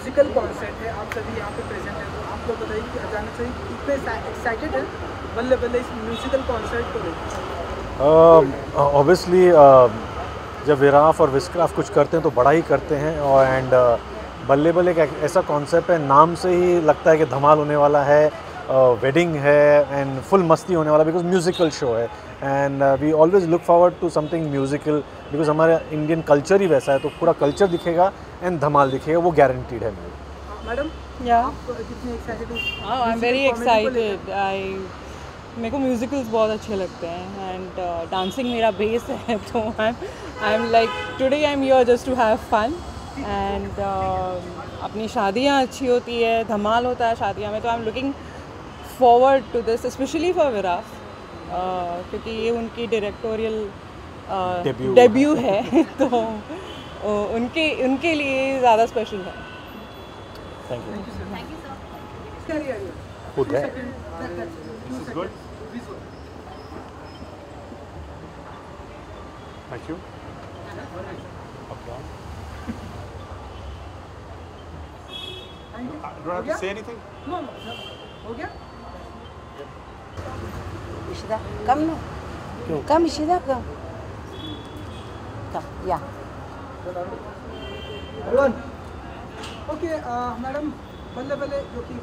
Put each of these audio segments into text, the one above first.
Musical concert है, आप सभी यहाँ पे प्रेजेंट हैं, तो आप लोग बताइए कि अचानक से कितने एक्साइटेड हैं बल्ले बल्ले इस म्यूजिकल कॉन्सर्ट को लेकर? ऑब्वियसली जब विराफ और विस्क्राफ्ट कुछ करते हैं तो बड़ा ही करते हैं, और एंड बल्ले बल्ले एक ऐसा कॉन्सेप्ट है, नाम से ही लगता है कि धमाल होने वाला है, वेडिंग है एंड फुल मस्ती होने वाला, बिकॉज म्यूज़िकल शो है and we always look forward to something musical, because हमारा इंडियन कल्चर ही वैसा है, तो पूरा कल्चर दिखेगा एंड धमाल दिखेगा, वो गारंटीड है मेरे। Madam Yeah. आप कितने एक्साइटेड हो? I'm very excited. मेरे को म्यूजिकल्स बहुत अच्छे लगते हैं एंड डांसिंग मेरा बेस है, तो I am like today I am here just to have fun and अपनी शादियाँ अच्छी होती है, धमाल होता है शादियाँ में, तो I am looking forward to this specially for Viraf, क्योंकि ये उनकी डायरेक्टोरियल डेब्यू है तो उनके लिए ज़्यादा स्पेशल है। Thank you. Carry. Who there? This is good. Thank you. Applause. Do I have to say anything? No. हो गया? इशिदा कम ना, कम इशिदा कम, या। ओके मैडम, बल्ले बल्ले जो कि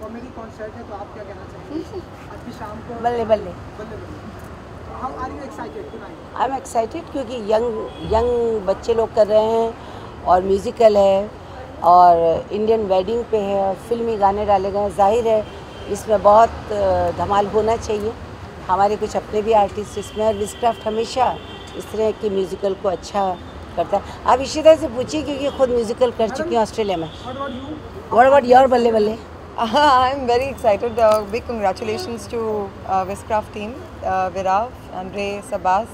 कॉमेडी कॉन्सर्ट है, तो आप क्या कहना चाहेंगे आज की शाम को? बल्ले बल्ले बल्ले how are you excited tonight? I am excited क्योंकि यंग बच्चे लोग कर रहे हैं और म्यूज़िकल है और इंडियन वेडिंग पे है और फिल्मी गाने डाले गए हैं। जाहिर है इसमें बहुत धमाल होना चाहिए। हमारे कुछ अपने भी आर्टिस्ट इसमें, और विस्क्राफ्ट हमेशा इस तरह की म्यूज़िकल को अच्छा करता है। आप इशिदा से पूछिए क्योंकि खुद म्यूज़िकल कर चुकी हैं ऑस्ट्रेलिया में। व्हाट अबाउट योर बल्ले बल्ले? I'm very excited. Big congratulations to Viscraft team, Viraf, Andre, Sabas.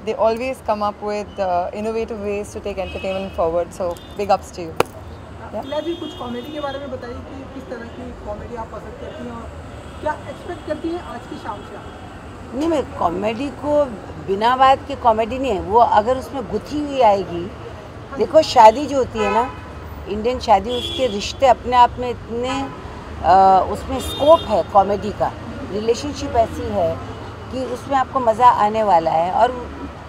They always come up with innovative ways to take entertainment forward. So big ups to you. जी कुछ comedy के बारे में बताइए कि किस तरह की कॉमेडी आप पसंद करती हैं और क्या एक्सपेक्ट करती हैं आज की शाम से आप? नहीं, मैं कॉमेडी को बिना बात के कॉमेडी नहीं है वो, अगर उसमें गुथी हुई आएगी। देखो शादी जो होती है ना, इंडियन शादी, उसके रिश्ते अपने आप में इतने उसमें स्कोप है कॉमेडी का, रिलेशनशिप ऐसी है कि उसमें आपको मज़ा आने वाला है। और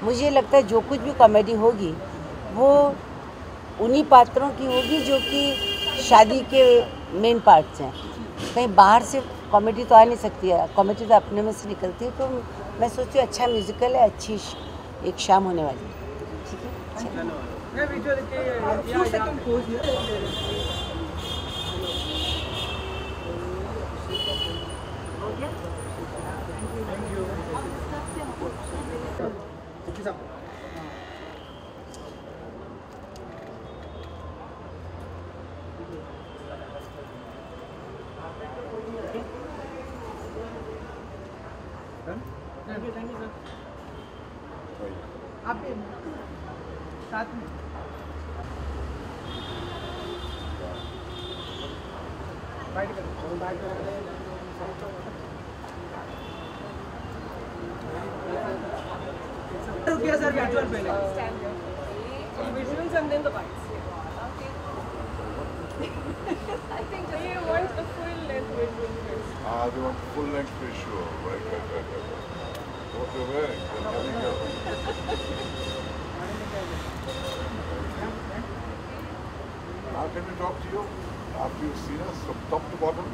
मुझे लगता है जो कुछ भी कॉमेडी होगी वो उन्हीं पात्रों की होगी जो कि शादी के मेन पार्ट्स हैं। कहीं बाहर से कॉमेडी तो आ नहीं सकती है, कॉमेडी तो अपने में से निकलती है। तो मैं सोचती हूँ अच्छा म्यूज़िकल है, अच्छी एक शाम होने वाली है। ठीक है, आप साथ में रुकिए सर, विजुअल पहले Visuals and then the bites. I think they want a full length visual first. They want full length visual. Right. What you're wearing? Then coming here. Now can we talk to you after you've seen us from top to bottom?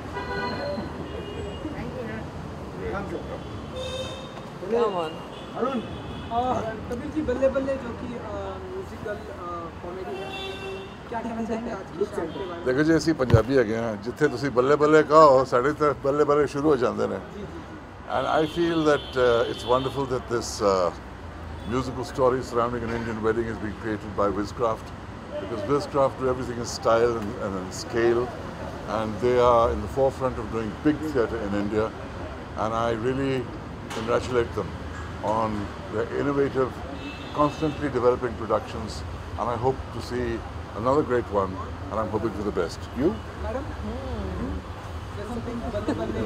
Thank you. Come on. Arun Kabir ji, बल्ले बल्ले जो कि musical comedy है, क्या कहना चाहेंगे आज की शाम के बारे में? देखो जी, ਅਸੀਂ ਪੰਜਾਬੀ ਹੈਗੇ ਆ, ਜਿੱਥੇ ਤੁਸੀਂ ਬੱਲੇ ਬੱਲੇ ਕਹੋ ਸਾਡੇ ਤਾਂ ਬੱਲੇ ਬੱਲੇ ਸ਼ੁਰੂ ਹੋ ਜਾਂਦੇ ਨੇ। And I feel that it's wonderful that this musical story surrounding an Indian wedding is being created by Viscraft, because Viscraft do everything in style and in scale, and they are in the forefront of doing big theatre in India, and I really congratulate them on their innovative, constantly developing productions, and I hope to see another great one, and I'm hoping for the best. You? Madam, there's something बल्ले बल्ले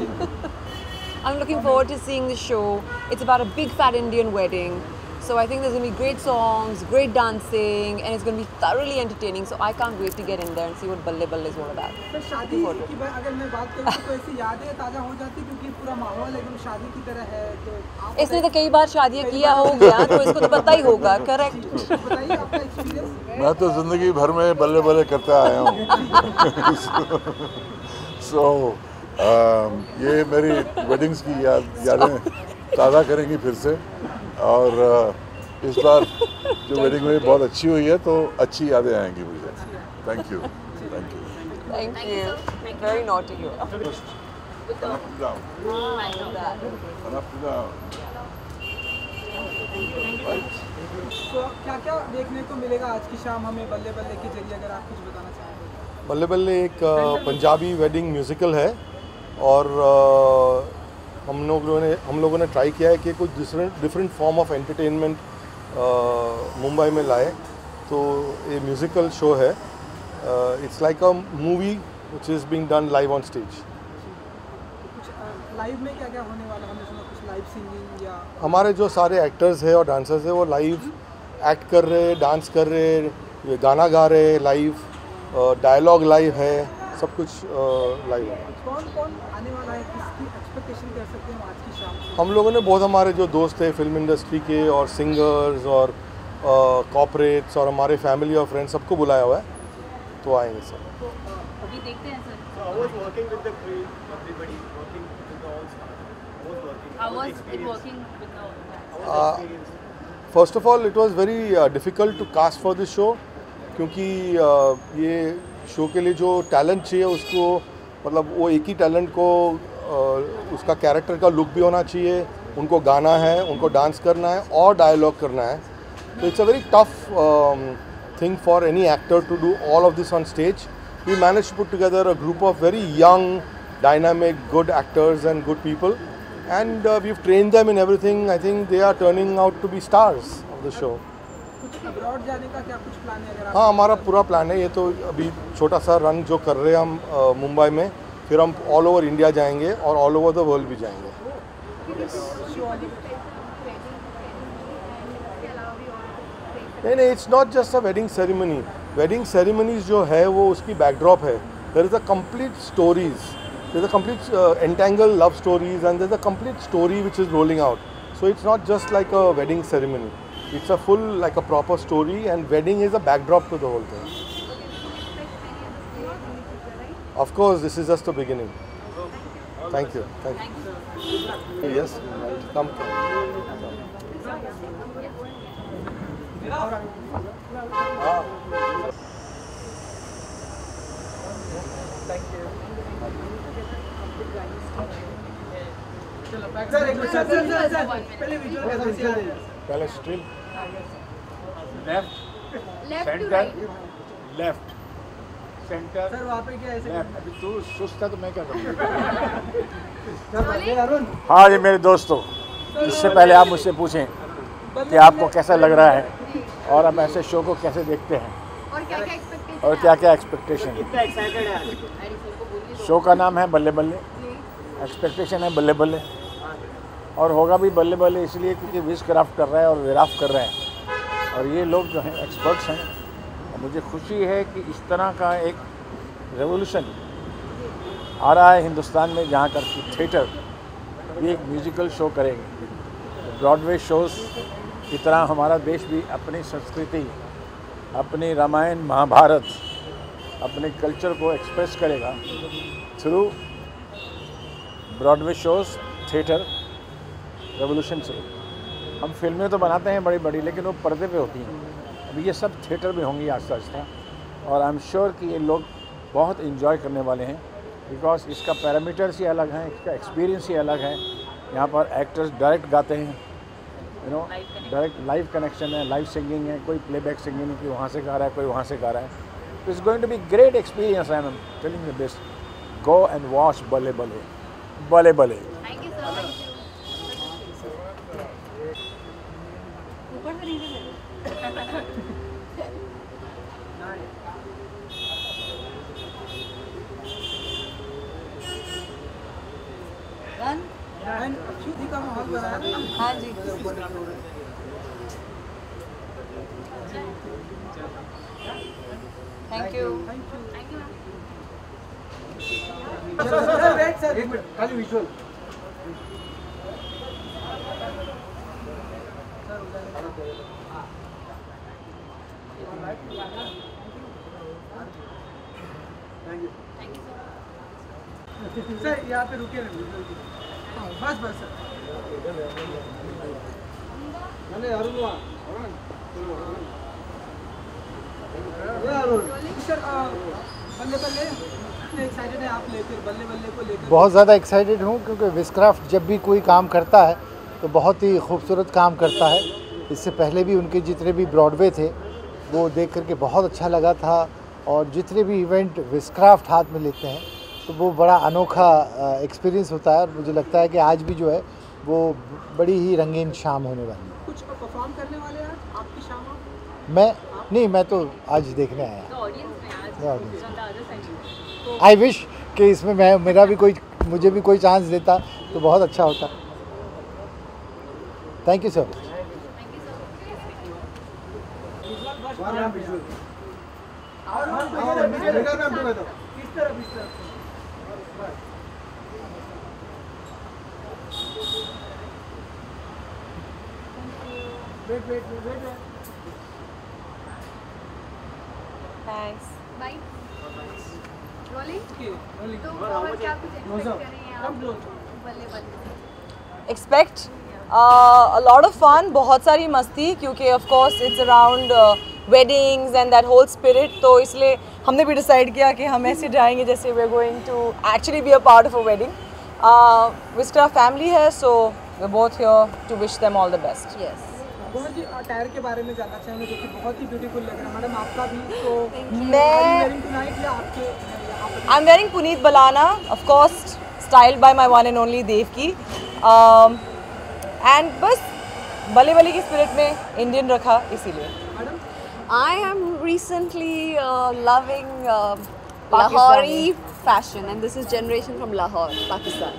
I'm looking forward to seeing the show. It's about a big fat Indian wedding. So I think there's going to be great songs, great dancing, and it's going to be thoroughly entertaining. So I can't wait to get in there and see what Balle Balle is all about. Sir शादी की अगर मैं बात करूँ तो ऐसी यादें ताज़ा हो जाती क्योंकि पूरा माहौल एकदम शादी की तरह है। तो आप इसने तो कई बार शादियाँ किया हो गया, तो इसको तो पता ही होगा। करेक्ट। बताइए आपका एक्सपीरियंस। मैं तो ज़िंदगी भर में बल्ले बल्ले करते आया हूँ। So ये मेरी वेडिंग्स की यादें ताज़ा करेंगी फिर से, और इस बार जो वेडिंग हुई बहुत अच्छी हुई है, तो अच्छी यादें आएंगी मुझे। Thank you, thank you. Thank you. Very naughty you are. Up to down. Up to down. Right. तो क्या क्या देखने को मिलेगा आज की शाम हमें बल्ले बल्ले के जरिए, अगर आप कुछ बताना चाहें? बल्ले बल्ले एक पंजाबी वेडिंग म्यूज़िकल है, और हम लोगों ने ट्राई किया है कि कुछ different form of entertainment Mumbai में लाए। तो ये म्यूज़िकल शो है, it's like a movie which is being done live on stage. कुछ लाइव में क्या क्या होने वाला? हमने सुना कुछ लाइव सिंगिंग या हमारे जो सारे एक्टर्स हैं और डांसर्स हैं वो लाइव एक्ट कर रहे, डांस कर रहे, गाना गा रहे लाइव, डायलॉग लाइव है, सब कुछ लाइव है। कौन कौन आने वाला है, किसकी एक्सपेक्टेशन कर सकते हैं आज की शाम से? हम लोगों ने बहुत, हमारे जो दोस्त हैं फिल्म इंडस्ट्री के और सिंगर्स और कॉर्पोरेट्स और हमारे फैमिली और फ्रेंड्स सबको बुलाया हुआ है, तो आएंगे सब। अभी देखते हैं sir. How was it working with the first of all it was very difficult to cast for this show, क्योंकि ये शो के लिए जो टैलेंट चाहिए उसको, मतलब वो एक ही टैलेंट को उसका कैरेक्टर का लुक भी होना चाहिए, उनको गाना है, उनको डांस करना है और डायलॉग करना है। तो it's a very tough thing for any actor to do all of this on stage. We manage to put together a group of very young, dynamic, good actors and good people, and we've trained them in everything. I think they are turning out to be stars of the show. कुछ abroad जाने का क्या कुछ plan है अगर आप? हाँ, हमारा पूरा प्लान है। ये तो अभी छोटा सा रन जो कर रहे हैं हम मुंबई में, फिर हम ऑल ओवर इंडिया जाएंगे और ऑल ओवर द वर्ल्ड भी जाएंगे। नहीं, it's not just a wedding ceremony. Wedding ceremonies जो है वो उसकी बैकड्रॉप है। There is a complete stories, there's a complete entangled love stories, and there's a complete story which is rolling out. So it's not just like a wedding ceremony, it's a full, like a proper story, and wedding is a backdrop to the whole thing. Of course, this is just the beginning. Thank you. Yes, come. पहले strip, left, centre, left, centre. Sir वहाँ पे क्या ऐसे? अभी तू सुस्त है तो मैं क्या करूँगा? हाँ जी मेरे दोस्तों, इससे पहले आप मुझसे पूछें कि आपको कैसा लग रहा है और हम ऐसे शो को कैसे देखते हैं और क्या क्या एक्सपेक्टेशन है। शो का नाम है बल्ले बल्ले, एक्सपेक्टेशन है बल्ले बल्ले, और होगा भी बल्ले बल्ले इसलिए क्योंकि विस्क्राफ्ट कर रहा है और विराफ कर रहे हैं, और ये लोग जो हैं एक्सपर्ट्स हैं। और मुझे खुशी है कि इस तरह का एक रेवोल्यूशन आ रहा है हिंदुस्तान में, जहाँ कर कि थिएटर भी एक म्यूज़िकल शो करेंगे। ब्रॉडवे शोज़ की तरह हमारा देश भी अपनी संस्कृति, अपनी रामायण महाभारत, अपने कल्चर को एक्सप्रेस करेगा through Broadway shows, theatre revolution से। हम फिल्में तो बनाते हैं बड़ी बड़ी, लेकिन वो पर्दे पे होती हैं। अभी ये सब थिएटर में होंगी आहिस्ता आहिस्ता, और आई एम श्योर कि ये लोग बहुत इन्जॉय करने वाले हैं, बिकॉज इसका पैरामीटर्स ही अलग हैं, इसका एक्सपीरियंस ही अलग है। यहाँ पर एक्टर्स डायरेक्ट गाते हैं, you know, direct live connection है, लाइव सिंगिंग है, कोई प्लेबैक सिंगिंग नहीं कि वहाँ से गा रहा है कोई वहाँ से गा रहा है। तो it's going to be great experience, I am telling you this. Go and watch Balle बल्ले, बल्ले बल्ले। का माहौल बना है। हाँ जी। Thank you. Sir wait sir एक मिनट खाली विजुअल सर यहाँ पे रुके बस बस सर सर बल्ले बल्ले एक्साइटेड है आप लेकर बल्ले बल्ले को लेकर? बहुत ज़्यादा एक्साइटेड हूँ क्योंकि विस्क्राफ्ट जब भी कोई काम करता है तो बहुत ही खूबसूरत काम करता है। इससे पहले भी उनके जितने भी ब्रॉडवे थे वो देख करके बहुत अच्छा लगा था, और जितने भी इवेंट विस्क्राफ्ट हाथ में लेते हैं तो वो बड़ा अनोखा एक्सपीरियंस होता है। और मुझे लगता है कि आज भी जो है वो बड़ी ही रंगीन शाम होने वाली है। कुछ परफॉर्म करने वाले हैं आज आपकी शाम? मैं नहीं, मैं तो आज देखने आया। आई विश कि इसमें मुझे भी कोई चांस देता तो बहुत अच्छा होता। Thank you sir. Thanks. Bye. Rolling. तो और क्या कुछ एक्सपेक्ट कर रही हैं आप बल्ले बल्ले? Expect a lot of fun, बहुत सारी मस्ती, क्योंकि of course it's around weddings and that whole spirit, तो इसलिए हमने भी डिसाइड किया कि हम ऐसे जाएंगे जैसे we're going to actually be a part of a wedding. Viscraft family है, so we're both here to wish them all the best. Yes. बहुत जी टायर के बारे में जानना चाहेंगे जो कि बहुत ही ब्यूटीफुल लग रहा है मैडम आपका भी, तो I'm wearing Puneet Balana, of course styled by my one and only Devki, and बस बल्ले बल्ले की स्पिरिट में इंडियन रखा इसीलिए। I am recently loving Lahori fashion, and this is generation from Lahore, Pakistan.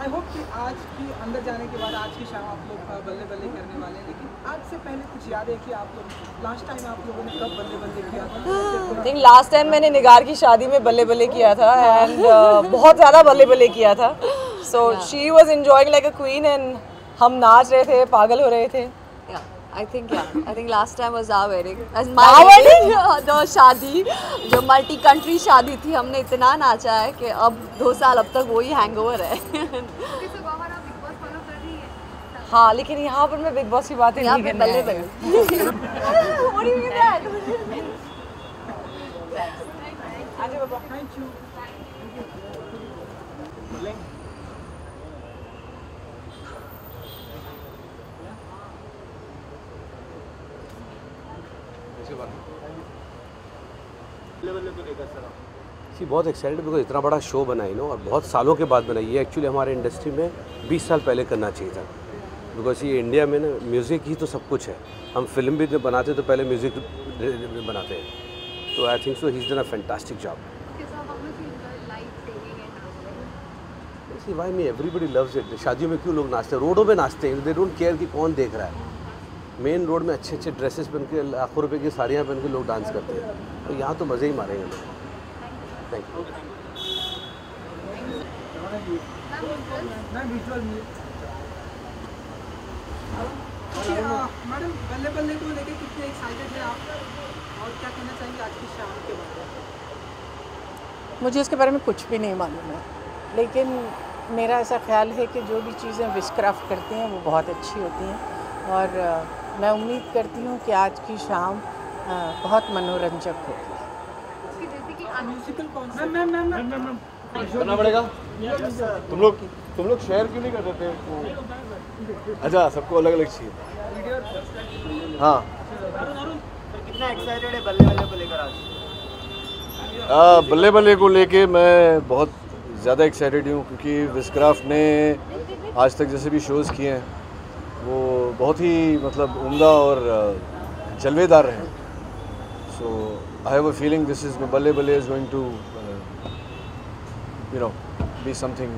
I hope कि आज की अंदर जाने के बाद आज की शाम आप लोग बल्ले बल्ले करने वाले हैं, लेकिन आज से पहले कुछ याद है कि आप लोग लास्ट टाइम आप लोगों ने कब बल्ले बल्ले किया था? आई थिंक लास्ट टाइम मैंने निगार की शादी में बल्ले बल्ले किया था, एंड बहुत ज़्यादा बल्ले बल्ले किया था। So she was enjoying like a queen, and हम नाच रहे थे, पागल हो रहे थे। I think last time was our wedding. As my wedding, the शादी जो मल्टी कंट्री शादी थी, हमने इतना नाचा है कि अब 2 साल अब तक वही हैंगओवर है। हाँ, लेकिन यहाँ पर मैं बिग बॉस की बातें नहीं करने बल्ले बल्ले। What do you mean that? Thank you. जी बहुत एक्साइटेड बिकॉज इतना बड़ा शो बना नो, और बहुत सालों के बाद बनाई। ये एक्चुअली हमारे इंडस्ट्री में 20 साल पहले करना चाहिए था, बिकॉज ये इंडिया में ना म्यूज़िक ही तो सब कुछ है। हम फिल्म भी बनाते तो पहले म्यूज़िक बनाते हैं, तो I think so he is done a fantastic job. See why me everybody loves it. शादियों में क्यों लोग नाचते हैं, रोडों पे नाचते हैं, दे डोंट केयर कि कौन देख रहा है। मेन रोड में अच्छे अच्छे ड्रेसेस पहन के, लाखों रुपए की साड़ियाँ पहन के लोग डांस करते हैं, तो यहाँ तो मज़े ही मारेंगे लोग। Thank you. मैडम बल्ले बल्ले को लेके कितने एक्साइटेड हैं आप, और क्या कहना चाहेंगे आज की शाम के बारे में? मुझे इसके बारे में कुछ भी नहीं मालूम है, लेकिन मेरा ऐसा ख्याल है कि जो भी चीज़ें विस्क्राफ्ट करती हैं वो बहुत अच्छी होती हैं, और मैं उम्मीद करती हूँ कि आज की शाम बहुत मनोरंजक होगी। करना पड़ेगा। तुम लोग शेयर क्यों नहीं कर रहे थे? अच्छा, सबको अलग अलग चाहिए। हाँ, कितना एक्साइटेड है बल्ले बल्ले को लेकर आज? बल्ले बल्ले को लेके मैं बहुत ज़्यादा एक्साइटेड हूँ, क्योंकि विस्क्राफ्ट ने आज तक जैसे भी शोज़ किए हैं वो बहुत ही मतलब उम्दा और जलवेदार रहे। So I have a feeling this is बल्ले बल्ले is going to be something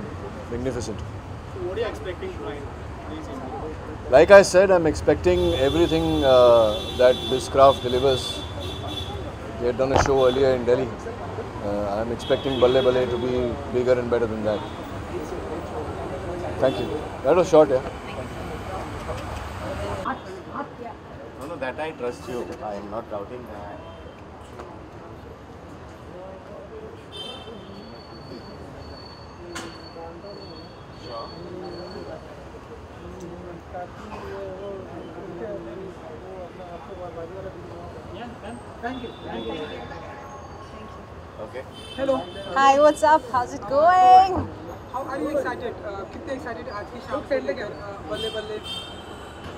magnificent. So what are you expecting tonight? Like I said, I'm expecting everything that Viscraft delivers. They had done a show earlier in Delhi. I'm expecting Balle Balle to be bigger and better than that. Thank you. That was short, yeah. No, that I trust you. I am not doubting that. Thank you. Okay. Hello. Hi, what's up? How's it going? How are you excited? कितने excited आज की शाम से लेकर बल्ले बल्ले?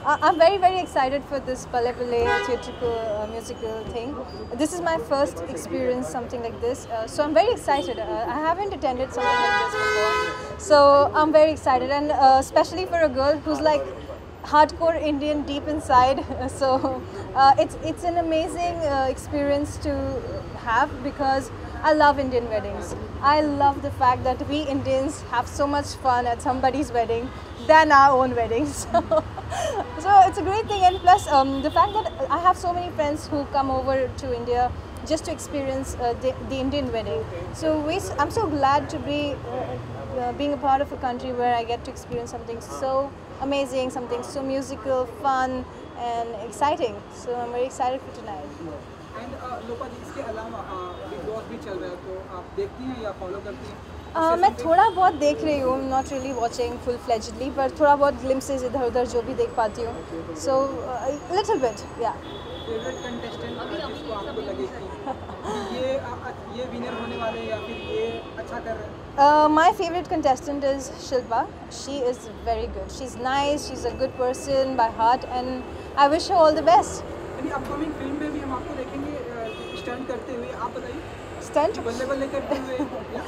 I'm very, very excited for this Balle Balle theatrical musical thing. This is my first experience, something like this. So I'm very excited. I haven't attended something like this before. So I'm very excited, and especially for a girl who's like hardcore Indian deep inside. So it's an amazing experience to have, because I love Indian weddings. I love the fact that we Indians have so much fun at somebody's wedding than our own weddings. So it's a great thing, and plus the fact that I have so many friends who come over to India just to experience the Indian wedding. So I'm so glad to be being a part of a country where I get to experience something so amazing, something so musical, fun and exciting. So I'm very excited for tonight. And लोपा जी, इसके अलावा big boss भी चल रहा है, तो आप देखती हैं या फॉलो करती हैं? मैं थोड़ा बहुत देख रही हूँ, not really watching full fledgedly, पर थोड़ा बहुत ग्लिम्सेस इधर उधर जो भी देख पाती हूँ. सो लिटिल बिट, या. फेवरेट कंटेस्टेंट जिसको आपको लगे कि ये विनर होने वाले हैं या फिर ये अच्छा कर रहे हैं? My favorite contestant is Shilpa. She is very good. She's nice. She's a good person by heart, and I wish her all the best. यानी अपकमिंग फिल्म में भी हम आपको देखेंगे स्टंट करते हुए. आप बताइए. स्टंट? बल्ले बल्ले करते हुए या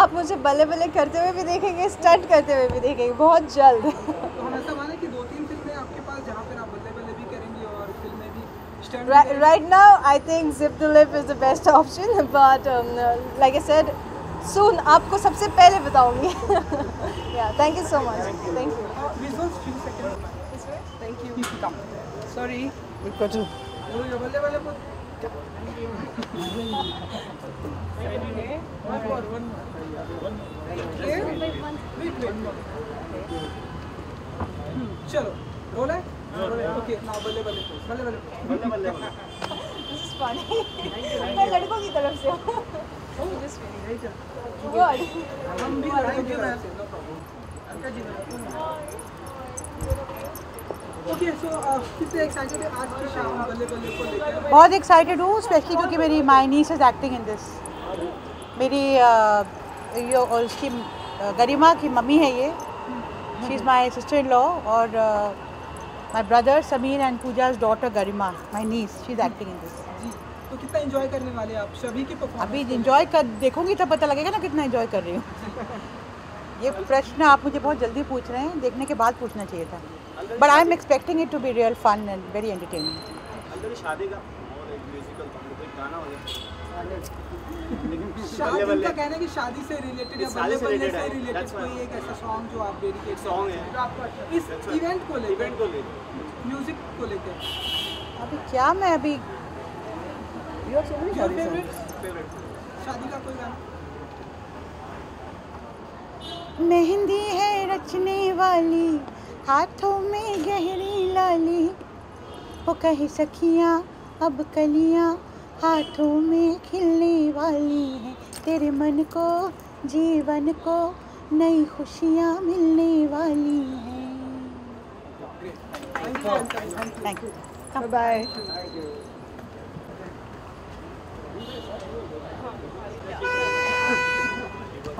आप मुझे बल्ले बल्ले करते हुए भी देखेंगे, स्टंट करते हुए भी देखेंगे बहुत जल्द. तो हम ऐसा माने कि 2-3 फिल्में आपके पास जहाँ पर आप बल्ले बल्ले भी करेंगे और फिल्में भी stunt. Right now, I think Zip the Lip is the best option, but like I said, soon आपको सबसे पहले बताऊंगी. Yeah, thank you so much. Thank you. Visuals, few seconds. Thank you. Sorry. We've got to. बल्ले बल्ले बोल. चलो role है. Okay now बल्ले बल्ले बल्ले बल्ले बल्ले बल्ले. This is funny. मैं लड़कों की तरफ से हूँ. Just feeling. Good. हम भी लड़कों की तरफ से. ओके सो कितने एक्साइटेड है आज की शाम बल्ले बल्ले को लेकर? बहुत एक्साइटेड हूँ, स्पेशली क्योंकि मेरी my niece is acting in this. मेरी उसकी गरिमा की मम्मी है ये. She is my sister in law, और my brother Sameer and Pooja's daughter Garima, my niece, she is acting in this. तो कितना एंजॉय करने वाले आप सभी की परफॉर्मेंस? अभी एंजॉय कर देखूंगी तब पता लगेगा ना कितना एंजॉय कर रही हूँ. ये प्रश्न आप मुझे बहुत जल्दी पूछ रहे हैं, देखने के बाद पूछना चाहिए था. But I am expecting it to be real fun and very entertaining. शादी का म्यूजिकल गाना हो गया. शादी का कहना है कि शादी से रिलेटेड या बल्ले बल्ले से रिलेटेड कोई एक ऐसा सॉन्ग जो आप डेडिकेट सॉन्ग है इस इवेंट को लेकर, म्यूजिक को लेकर. अभी क्या मैं अभी शादी का कोई गाना? मेहंदी है रचने वाली, हाथों में गहरी लाली, वो कहे सखियाँ अब कलियाँ हाथों में खिलने वाली हैं, तेरे मन को जीवन को नई खुशियाँ मिलने वाली हैं. Thank you. Bye.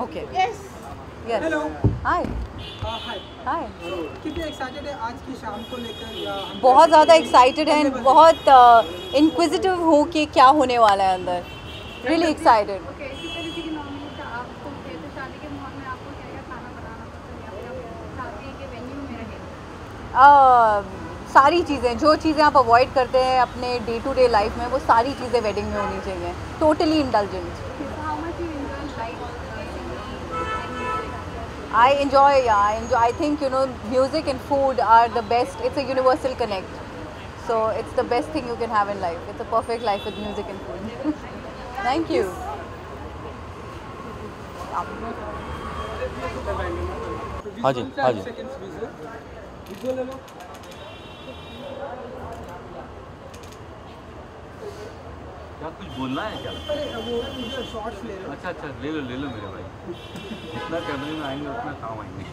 Okay. Yes. Yes. Hello. Hi. Hi. Hi. कितने एक्साइटेड है आज की शाम को लेकर? या बहुत ज़्यादा एक्साइटेड है, बहुत इंक्विजिटिव हूँ कि क्या होने वाला है अंदर. Really excited. ओके, किस तरीके की नॉर्मली आप थे तो शादी के माहौल में आपको क्या क्या खाना बनाना पसंद है या फिर शादी के वेन्यू में रहे? सारी चीज़ें, जो चीज़ें आप अवॉइड करते हैं अपने डे टू डे लाइफ में, वो सारी चीज़ें वेडिंग में होनी चाहिए. Totally indulgent. I enjoy. I think music and food are the best. It's a universal connect. So it's the best thing you can have in life. It's a perfect life with music and food. Thank you. हाँ जी, हाँ जी। क्या कुछ बोलना है क्या? अच्छा अच्छा, ले लो मेरे भाई। जितना कैमरे में आएंगे उतना काम आएंगे।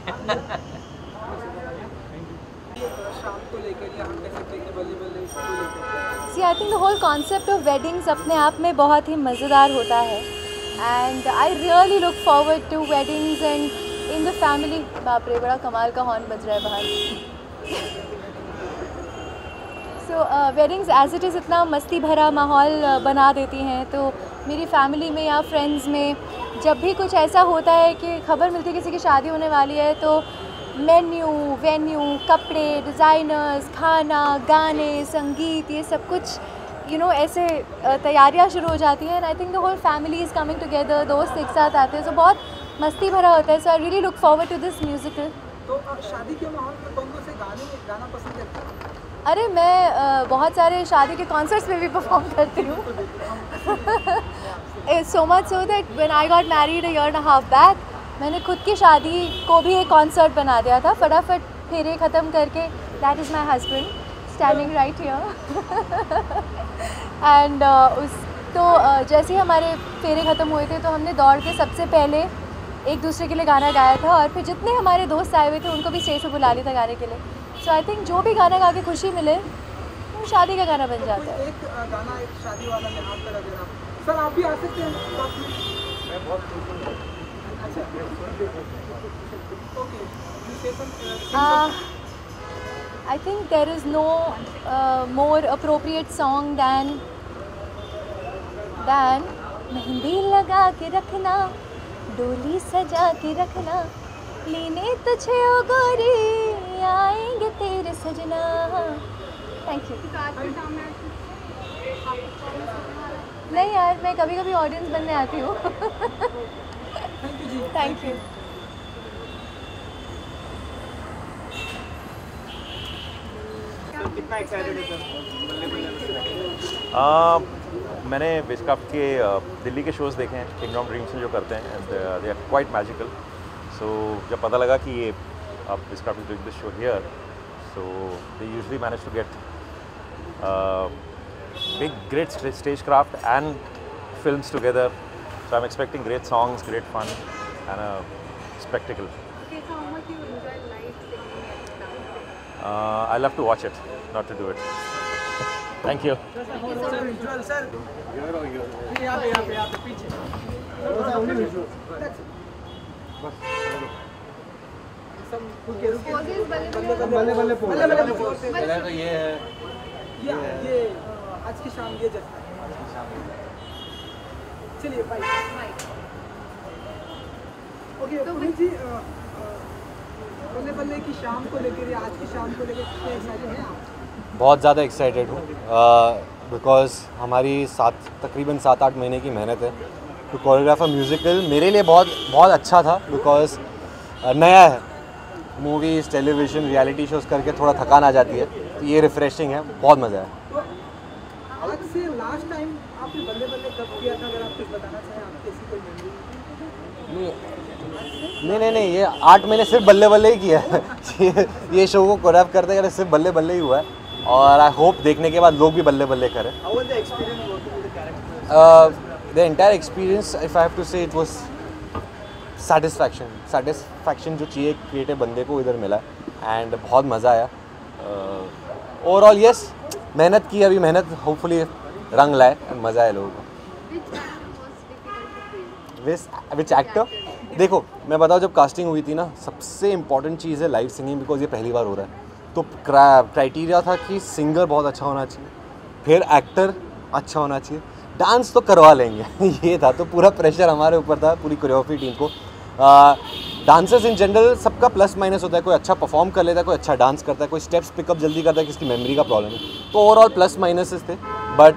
See, I think the whole concept of weddings अपने आप में बहुत ही मज़ेदार होता है and I really look forward to weddings and in the family. बाप रे, बड़ा कमाल का हॉर्न बज रहा है बाहर। So weddings as it is इतना मस्ती भरा माहौल बना देती हैं, तो मेरी फैमिली में या फ्रेंड्स में जब भी कुछ ऐसा होता है कि खबर मिलती है किसी की शादी होने वाली है, तो मेन्यू, वेन्यू, कपड़े, डिज़ाइनर्स, खाना, गाने, संगीत, ये सब कुछ ऐसे तैयारियां शुरू हो जाती हैं। And I think the whole family is coming together, दोस्त एक साथ आते हैं, तो बहुत मस्ती भरा होता है। So I really look forward to this musical. तो शादी के माहौल में कौन से गाना पसंद करते हैं? अरे मैं बहुत सारे शादी के कॉन्सर्ट्स में भी परफॉर्म करती हूँ। So much so that when I got married a year and a half back, मैंने खुद की शादी को भी एक कॉन्सर्ट बना दिया था, फटाफट फेरे ख़त्म करके। That is my husband standing right here. And जैसे ही हमारे फेरे ख़त्म हुए थे, तो हमने दौड़ के सबसे पहले एक दूसरे के लिए गाना गाया था, और फिर जितने हमारे दोस्त आए हुए थे उनको भी स्टेज पर बुला लिया था गाने के लिए। सो आई थिंक जो भी गाना गा के खुशी मिले वो शादी का गाना बन जाता है। एक गाना एक शादी वाला में आप करा देना। सर आप भी आ सकते हैं। मैं बहुत खुश हूं। अच्छा okay, I think there is no more appropriate song than mehndi लगा के रखना, डोली सजा के रखना, लेने तुझे ओ गोरी आएंगे तेरे सजना। Thank you. नहीं यार, मैं कभी कभी ऑडियंस बनने आती हूँ। Thank you. कितना एक्साइटेड है सर? मैंने विस्क्राफ्ट के दिल्ली के शोज़ देखे हैं, किंगडम ड्रीम्स में जो करते हैं, and they are quite magical. So जब पता लगा कि ये आप Whizcraft is doing this show here, so they usually manage to get big great stage craft and films together, so I'm expecting great songs, great fun and a spectacle. Okay, so how much you enjoy live singing and dancing? I love to watch it, not to do it. Thank you. Sir यहाँ पे पीछे बल्ले तो ये है, ये आज की शाम ये जगह। चलिए बाय। ओके पुनीत जी, बल्ले बल्ले की शाम को लेकर या आज की शाम को लेकर कितने एक्साइटेड हैं आप? बहुत ज़्यादा एक्साइटेड हूँ, बिकॉज़ हमारी तकरीबन 7-8 महीने की मेहनत है टू कोरियोग्राफ अ म्यूज़िकल। मेरे लिए बहुत अच्छा था, बिकॉज़ नया है। मूवीज़, टेलीविज़न, रियलिटी शोज़ करके थोड़ा थकान आ जाती है, तो ये रिफ़्रेशिंग है, बहुत मज़ा है। आज से लास्ट टाइम आपने बल्ले बल्ले कब किया था, अगर आप कुछ बताना चाहें आपकी ऐसी कोई मेमोरी? नहीं, ये 8 महीने सिर्फ बल्ले बल्ले ही किया है। ये शो को कोरियोग्राफ करते करते सिर्फ बल्ले बल्ले ही हुआ है, और आई होप देखने के बाद लोग भी बल्ले बल्ले करें। The entire experience, if I have to say, it was satisfaction जो चाहिए क्रिएटिव बंदे को इधर मिला, एंड बहुत मज़ा आया। ओवरऑल यस, मेहनत की, अभी मेहनत होपफुली रंग लाए, मज़ा आया लोगों को। Which actor? देखो मैं बताऊँ, जब कास्टिंग हुई थी ना, सबसे इम्पॉर्टेंट चीज़ है लाइव सिंगिंग, बिकॉज ये पहली बार हो रहा है। तो क्राइटेरिया था कि सिंगर बहुत अच्छा होना चाहिए, फिर एक्टर अच्छा होना चाहिए, डांस तो करवा लेंगे। ये था, तो पूरा प्रेशर हमारे ऊपर था, पूरी कोरियोग्राफी टीम को। डांसर्स इन जनरल सबका प्लस माइनस होता है, कोई अच्छा परफॉर्म कर लेता है, कोई अच्छा डांस करता है, कोई स्टेप्स पिकअप जल्दी करता है, किसकी मेमोरी का प्रॉब्लम है। तो ओवरऑल प्लस माइनसेस थे, बट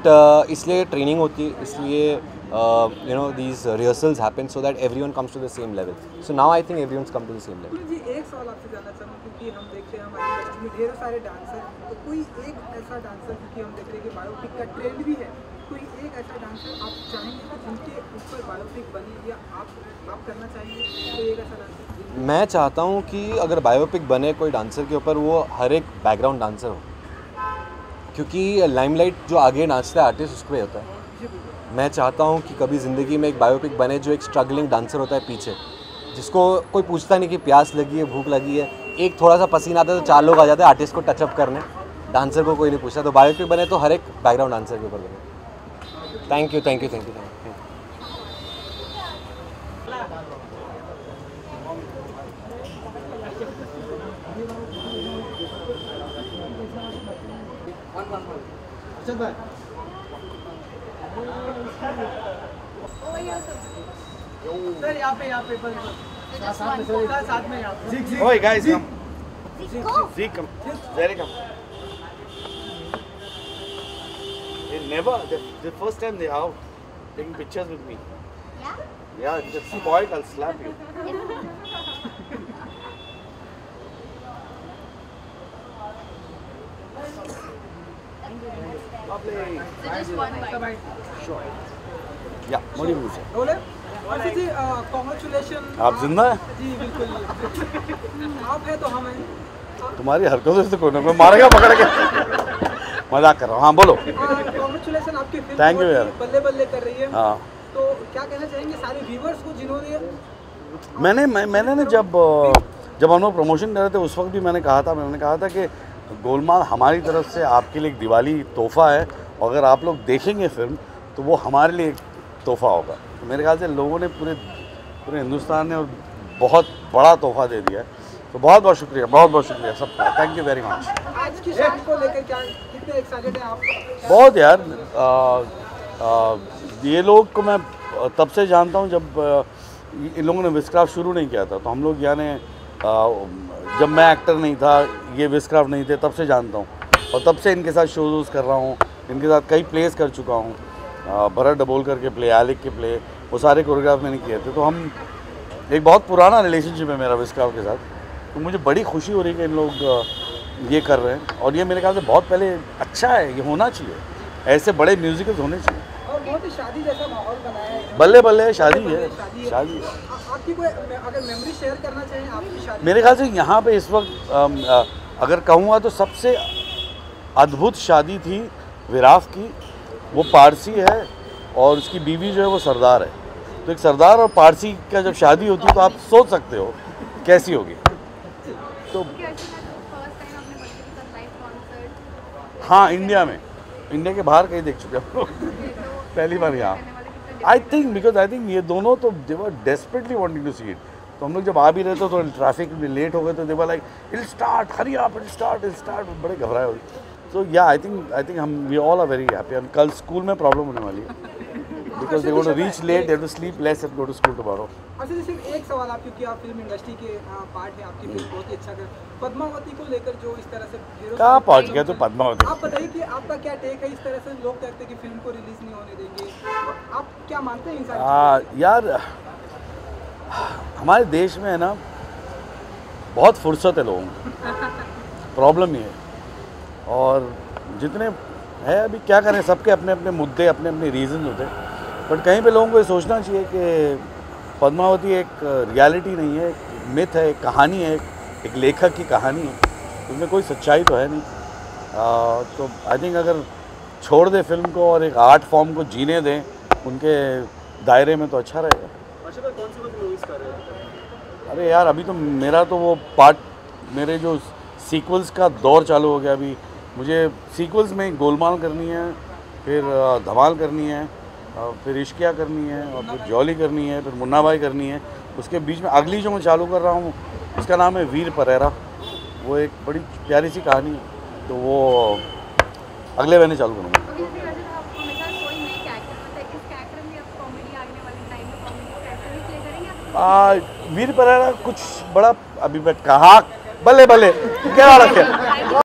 इसलिए ट्रेनिंग होती है, इसलिए you know, these rehearsals happen so that everyone comes to the same level. So now I think everyone's come to the same level. जी एक सवाल आपसे जानना चाहूँगा, क्योंकि हम देखते हैं हमारे इंडस्ट्री में ढेर सारे डांसर, तो कोई एक ऐसा डांसर, क्योंकि हम देख रहे हैं कि बायोपिक का ट्रेंड भी है, कोई एक ऐसा डांसर आप चाहेंगे कि जिनके ऊपर बायोपिक बने, या आप करना चाहेंगे कोई एक ऐसा डांसर? मैं चाहता हूँ कि अगर बायोपिक बने कोई डांसर के ऊपर, वो हर एक बैकग्राउंड डांसर हो, क्योंकि लाइमलाइट जो आगे नाचता है आर्टिस्ट उसको ही होता है। मैं चाहता हूँ कि कभी ज़िंदगी में एक बायोपिक बने जो एक स्ट्रगलिंग डांसर होता है पीछे, जिसको कोई पूछता नहीं कि प्यास लगी है, भूख लगी है, एक थोड़ा सा पसीना आता है तो 4 लोग आ जाते हैं आर्टिस्ट को टचअप करने, डांसर को कोई नहीं पूछता। तो बायोपिक बने तो हर एक बैकग्राउंड डांसर के ऊपर बने। Thank you thank you thank you thank you. Sir यहाँ पे साथ में यहाँ Oi guys, come. Zeke, come. Zere, come. They never. The first time they are taking pictures with me. Yeah? Yeah, just spoiled. I'll slap you. Lovely. So just one bite. Sure. Yeah, what do you say? बोले अच्छा जी, congratulation. आप जिंदा हैं? जी बिल्कुल, आप हैं तो हम हैं। तुम्हारी हरकतों से कोई ना कोई मारेगा पकड़ के। मजाक कर रहा हूँ, हाँ बोलो। कॉन्ग्रेचुलेशन, आपकी फिल्म Thank you यार। बल्ले बल्ले कर रही है। हाँ। तो क्या कहना चाहेंगे सारे व्यूवर्स को जिन्होंने मैंने ना जब हम लोग प्रमोशन कर रहे थे उस वक्त भी मैंने कहा था कि गोलमाल हमारी तरफ से आपके लिए एक दिवाली तोहफा है, और अगर आप लोग देखेंगे फिल्म तो वो हमारे लिए एक तोहफा होगा। तो मेरे ख्याल से लोगों ने पूरे हिंदुस्तान ने और बहुत बड़ा तोहफा दे दिया है। तो बहुत बहुत शुक्रिया सबका। Thank you very much. आज की शाम को लेकर क्या कितने एक्साइटेड हैं आप? बहुत यार, ये लोग को मैं तब से जानता हूँ जब इन लोगों ने विस्क्राफ्ट शुरू नहीं किया था। तो हम लोग यानी जब मैं एक्टर नहीं था, ये विस्क्राफ्ट नहीं थे, तब से जानता हूँ, और तब से इनके साथ शोज़ कर रहा हूँ, इनके साथ कई प्लेस कर चुका हूँ। भरत डबोलकर के प्ले, आलिक के प्ले, वो सारे कोरियोग्राफ मैंने किए थे। तो हम एक बहुत पुराना रिलेशनशिप है मेरा विस्क्राफ्ट के साथ। तो मुझे बड़ी खुशी हो रही है कि इन लोग ये कर रहे हैं, और ये मेरे ख्याल से बहुत पहले अच्छा है, ये होना चाहिए, ऐसे बड़े म्यूजिकल्स होने चाहिए। और बहुत ही शादी जैसा माहौल बनाया है। बल्ले बल्ले शादी है। आपकी कोई अगर मेमोरी शेयर करना चाहें आपकी शादी? मेरे ख्याल से यहाँ पे इस वक्त अगर कहूँगा तो सबसे अद्भुत शादी थी विराफ की। वो पारसी है और उसकी बीवी जो है वो सरदार है। तो एक सरदार और पारसी का जब शादी होती है तो आप सोच सकते हो कैसी होगी। तो हाँ, इंडिया के बाहर कहीं देख चुके हम लोग, पहली बार यहाँ। आई थिंक ये दोनों तो they were desperately wanting to see it. तो हम लोग जब आ भी रहे थे तो ट्रैफिक में लेट हो गए, तो they were like it start, hurry up, it start, बड़े घबराए हुए। सो या आई थिंक हम we all are very happy. And कल स्कूल में प्रॉब्लम होने वाली है because they want to reach late, they have to sleep less and go to school tomorrow. अच्छा जी, सिर्फ एक सवाल आप, क्योंकि आप फिल्म इंडस्ट्री के पार्ट है, आपकी फिल्म बहुत ही अच्छा कर, पद्मावती को लेकर जो इस तरह से कहाँ पहुँच गया तो पद्मावती, आप बताइए कि आपका क्या टेक है? इस तरह से लोग कहते हैं कि फिल्म को रिलीज नहीं होने देंगे, आप क्या मानते हैं इन सारी? यार हमारे देश में है ना बहुत फुर्सत है लोगों को, प्रॉब्लम ये है। और जितने है अभी क्या करें, सबके अपने अपने मुद्दे, अपने अपने रीज़न होते हैं। बट कहीं पे लोगों को ये सोचना चाहिए कि पद्मावती एक रियलिटी नहीं है, एक मिथ है, एक कहानी है, एक लेखक की कहानी है, उसमें कोई सच्चाई तो है नहीं। तो आई थिंक अगर छोड़ दे फिल्म को और एक आर्ट फॉर्म को जीने दें उनके दायरे में तो अच्छा रहेगा। अरे यार अभी तो मेरा तो वो पार्ट, मेरे जो सीक्वल्स का दौर चालू हो गया। अभी मुझे सीक्वल्स में गोलमाल करनी है, फिर धमाल करनी है, फिर इश्किया करनी है, और फिर जॉली करनी है, फिर मुन्ना भाई करनी है। उसके बीच में अगली जो मैं चालू कर रहा हूँ उसका नाम है वीर परेरा। वो एक बड़ी प्यारी सी कहानी है, तो वो अगले महीने चालू करूँगा। वीर परेरा कुछ बड़ा अभी मैं कहाँ, बल्ले बल्ले क्या रखे।